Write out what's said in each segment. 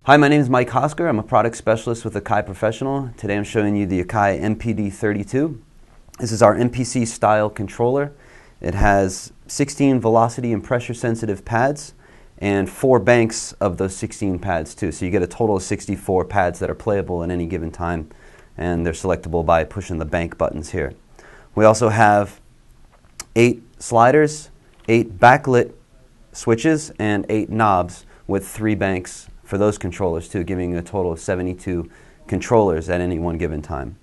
Hi, my name is Mike Hosker. I'm a product specialist with Akai Professional. Today I'm showing you the Akai MPD32. This is our MPC style controller. It has 16 velocity and pressure sensitive pads and 4 banks of those 16 pads too. So you get a total of 64 pads that are playable at any given time, and they're selectable by pushing the bank buttons here. We also have 8 sliders, 8 backlit switches, and 8 knobs with 3 banks for those controllers too, giving a total of 72 controllers at any one given time.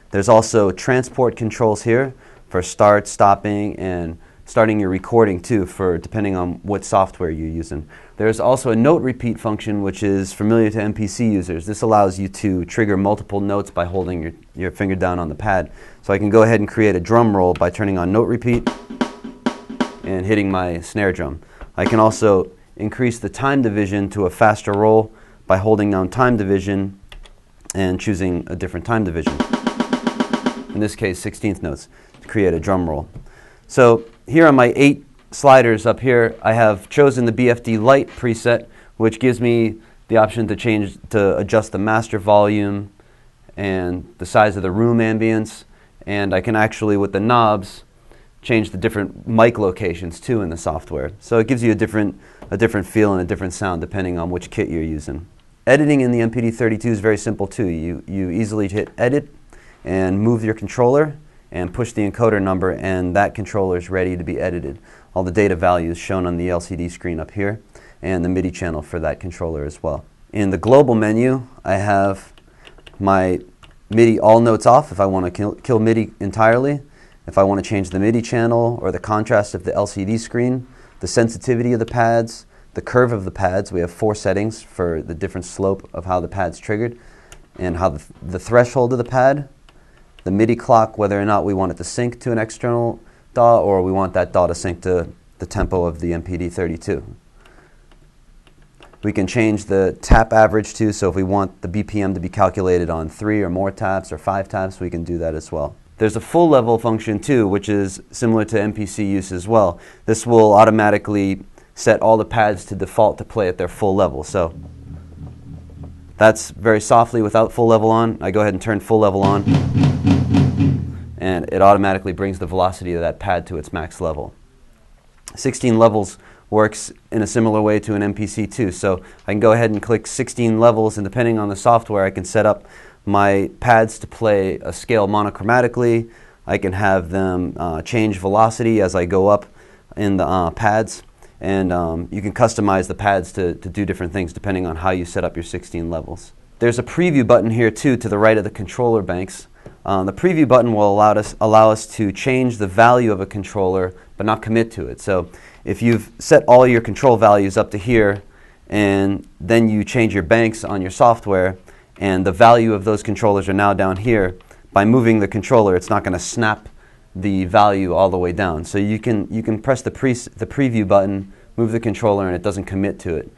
There's also transport controls here for start, stopping, and starting your recording too, for depending on what software you're using. There's also a note repeat function, which is familiar to MPC users. This allows you to trigger multiple notes by holding your finger down on the pad. So I can go ahead and create a drum roll by turning on note repeat and hitting my snare drum. I can also increase the time division to a faster roll by holding down time division and choosing a different time division. In this case, 16th notes, to create a drum roll. So here on my 8 sliders up here, I have chosen the BFD Light preset, which gives me the option to adjust the master volume and the size of the room ambience, and I can actually, with the knobs, change the different mic locations too in the software. So it gives you a different feel and a different sound depending on which kit you're using. Editing in the MPD32 is very simple too. You easily hit edit and move your controller and push the encoder number, and that controller is ready to be edited. All the data values shown on the LCD screen up here, and the MIDI channel for that controller as well. In the global menu, I have my MIDI all notes off if I want to kill MIDI entirely. If I want to change the MIDI channel or the contrast of the LCD screen, the sensitivity of the pads, the curve of the pads. We have 4 settings for the different slope of how the pad's triggered, and how the threshold of the pad, the MIDI clock, whether or not we want it to sync to an external DAW or we want that DAW to sync to the tempo of the MPD32. We can change the tap average too, so if we want the BPM to be calculated on 3 or more taps or 5 taps, we can do that as well. There's a full level function too, which is similar to MPC use as well. This will automatically set all the pads to default to play at their full level. So that's very softly without full level on. I go ahead and turn full level on, and it automatically brings the velocity of that pad to its max level. 16 levels works in a similar way to an MPC too. So I can go ahead and click 16 levels, and depending on the software, I can set up my pads to play a scale monochromatically. I can have them change velocity as I go up in the pads, and you can customize the pads to do different things depending on how you set up your 16 levels. There's a preview button here too to the right of the controller banks. The preview button will allow us to change the value of a controller but not commit to it. So if you've set all your control values up to here and then you change your banks on your software, and the value of those controllers are now down here, by moving the controller, it's not going to snap the value all the way down. So you can press the preview button, move the controller, and it doesn't commit to it.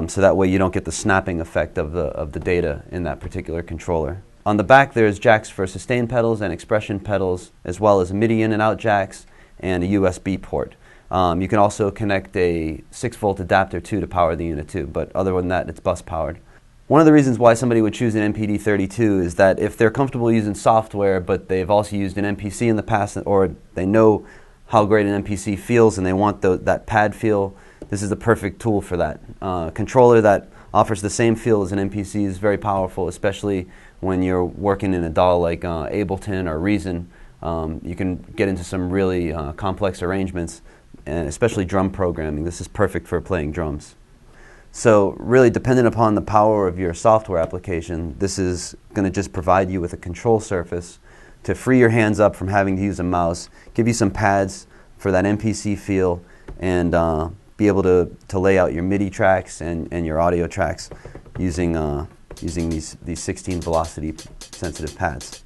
So that way you don't get the snapping effect of the data in that particular controller. On the back, there's jacks for sustain pedals and expression pedals, as well as MIDI in and out jacks and a USB port. You can also connect a 6-volt adapter too to power the unit too, but other than that, it's bus powered. One of the reasons why somebody would choose an MPD32 is that if they're comfortable using software, but they've also used an MPC in the past, or they know how great an MPC feels and they want that pad feel, this is the perfect tool for that. Controller that offers the same feel as an MPC is very powerful, especially when you're working in a DAW like Ableton or Reason. You can get into some really complex arrangements, and especially drum programming. This is perfect for playing drums. So really, dependent upon the power of your software application, this is going to just provide you with a control surface to free your hands up from having to use a mouse, give you some pads for that MPC feel, and be able to lay out your MIDI tracks and your audio tracks using these 16 velocity sensitive pads.